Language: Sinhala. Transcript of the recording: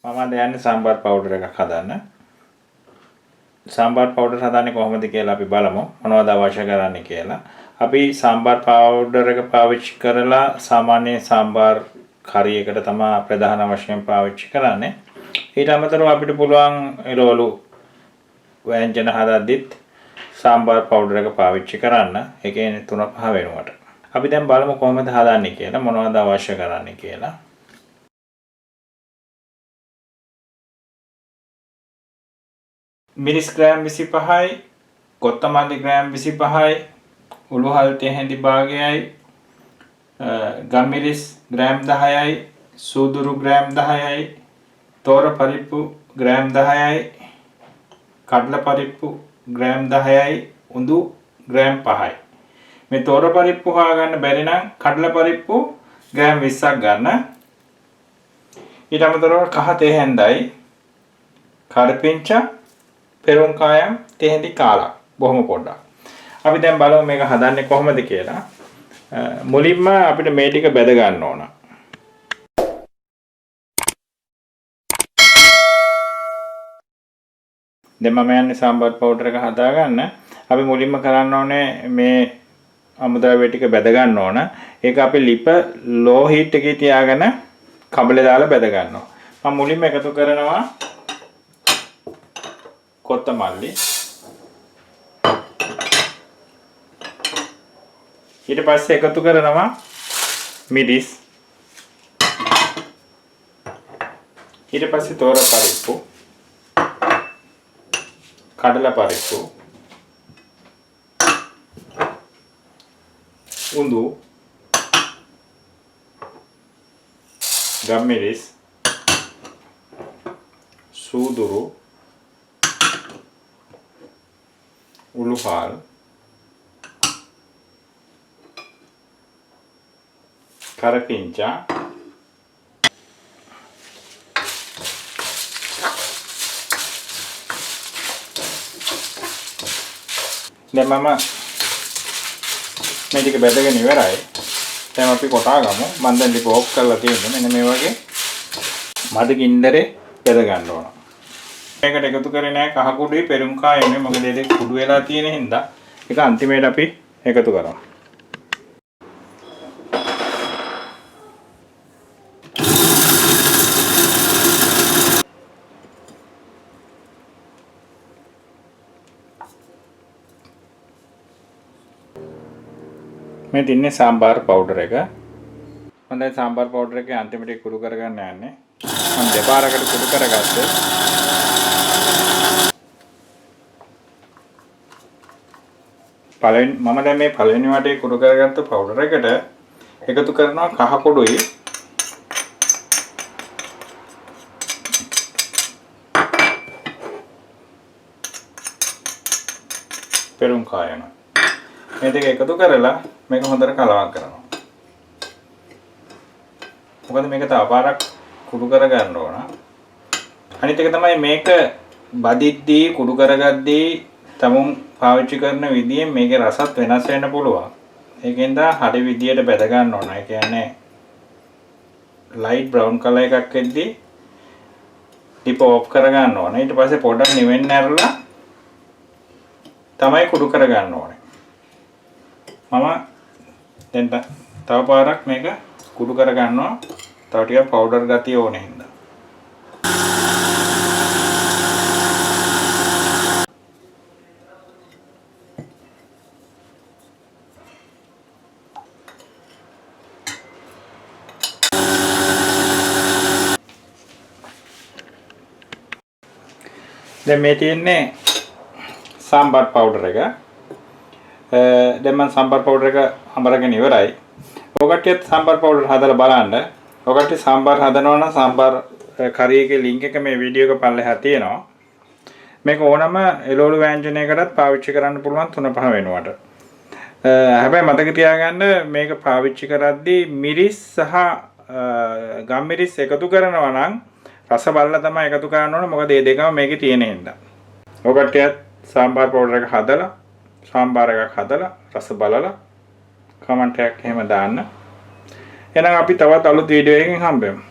මම අද යන්නේ සාම්බාර් පවුඩර් එකක් හදන්න. සාම්බාර් පවුඩර් හදන්නේ කොහොමද කියලා අපි බලමු. මොනවද අවශ්‍ය කරන්නේ කියලා. අපි සාම්බාර් පවුඩර් එක පාවිච්චි කරලා සාමාන්‍ය සාම්බාර් කරියකට තමයි ප්‍රධාන වශයෙන් පාවිච්චි කරන්නේ. ඊට අමතරව අපිට පුළුවන් එළවලු ව්‍යංජන හදද්දිත් සාම්බාර් පවුඩර් එක පාවිච්චි කරන්න. ඒ කියන්නේ 3-5 වෙනුවට. අපි දැන් බලමු කොහොමද හදන්නේ කියලා. මොනවද අවශ්‍ය කරන්නේ කියලා. මිරිස් ග්‍රෑම් 25යි, කොත්තමල්ලි ග්‍රෑම් 25යි, උළුහල් තේ හැඳි භාගයයි, ගම්මිරිස් ග්‍රෑම් 10යි, සූදුරු ග්‍රෑම් 10යි, තෝර පරිප්පු ග්‍රෑම් 10යි, කඩල පරිප්පු ග්‍රෑම් 10යි, උඳු ග්‍රෑම් 5යි. මේ තෝර පරිප්පු හොයාගන්න බැරි නම් කඩල පරිප්පු ග්‍රෑම් 20ක් ගන්න. ඊට අමතරව කහ තේ හැඳයි, කරපිංචා, පෙරුම් කායම් තේ හැඳි කාලා බොහොම පොඩ්ඩක්. අපි දැන් බලමු මේක හදන්නේ කොහොමද කියලා. මුලින්ම අපිට මේ ටික බෙද ගන්න ඕන. දැන් මම යන්නේ සාම්බාර් පවුඩර් එක හදා ගන්න. අපි මුලින්ම කරන්න ඕනේ මේ අමුද්‍රව්‍ය ටික බෙද ගන්න ඕන. ඒක අපි ලිප ලෝ හීට් එකේ තියාගෙන කබලේ දාලා බෙද ගන්නවා. මම මුලින්ම එකතු කරනවා කොත්තමල්ලි. ඊට පස්සේ එකතු කරනවා මිරිස්. ඊට පස්සේ තෝර පරිප්පු, කඩල පරිප්පු, උඳු, ගම්මිරිස්, සූදුරු, උළුහල්, කරපිංචා, දැන් මම මේ ටික බෙදගෙන ඉවරයි. දැන් අපි කොටා ගමු. මම දැන් ලිප ඕෆ් කරලා තියෙන්නේ. මෙන්න මේ වගේ මඩ ගින්දරේ බෙද ගන්න ඕන. මේකට එකතු කරේ නැහැ කහ කුඩුයි පෙරුම් කායනේ. මොකද ඒ දෙක කුඩු වෙලා තියෙන හින්දා ඒක අන්තිමේට අපි එකතු කරමු. මේ තින්නේ සාම්බාර් පවුඩර් එක. මම දැන් සාම්බාර් පවුඩර් එකේ අන්තිමට කුඩු කරගන්න යන්නේ. මම දෙපාරකට කුඩු කරගත්තේ. මම දැන් මේ පළවෙනි වටේ කුඩු කරගත්ත පවුඩර් එකට එකතු කරනවා කහ කුඩුයි පෙරුම් කායන. මේ දෙක එකතු කරලා මේක හොඳට කලවම් කරනවා. මොකද මේක තව පාරක් කුඩු කරගන්න ඕන. අනිත් එක තමයි මේක බදිද්දී කුඩු කරගද්දී තමුන් පාවිච්චි කරන විදියෙන් මේකේ රසත් වෙනස් වෙන්න පුළුවන්. ඒකෙන්ද හරි විදියට බෙද ගන්න ඕන. ඒ කියන්නේ ලයිට් බ්‍රවුන් කලර් එකක් එද්දී ටිප ඔෆ් කර ගන්න ඕන. ඊට පස්සේ පොඩ්ඩක් නිවෙන්න ඇරලා තමයි කුඩු කර ගන්න ඕනේ. මම දැන් තව පාරක් මේක කුඩු කර ගන්නවා. තව ටිකක් පවුඩර් ගතිය ඕනේ හින්දා. දැන් මේ තියෙන්නේ සාම්බාර් පවුඩර් එක. දැන් මම සාම්බාර් පවුඩර් එක අඹරගෙන ඉවරයි. ඔකටත් සාම්බාර් පවුඩර් හදලා බලන්න. ඔකට සාම්බාර් හදනවා නම් සාම්බාර් කරියගේ link එක මේ වීඩියෝ එක පල්ලෙහා තියෙනවා. මේක ඕනම එළවලු ව්‍යංජනයකටත් පාවිච්චි කරන්න පුළුවන් 3-5 වෙනුවට. හැබැයි මතක තියාගන්න මේක පාවිච්චි කරද්දී මිරිස් සහ ගම්මිරිස් එකතු කරනවා නම් රස බලලා තමයි එකතු කරන්න ඕනේ. මොකද මේ දෙකම මේකේ තියෙන හින්දා. ඔකටත් සාම්බාර් පවුඩර් එක හදලා සාම්බාර එකක් හදලා රස බලලා කමෙන්ට් එකක් එහෙම දාන්න. එහෙනම් අපි තවත් අලුත් වීඩියෝ එකකින් හම්බෙමු.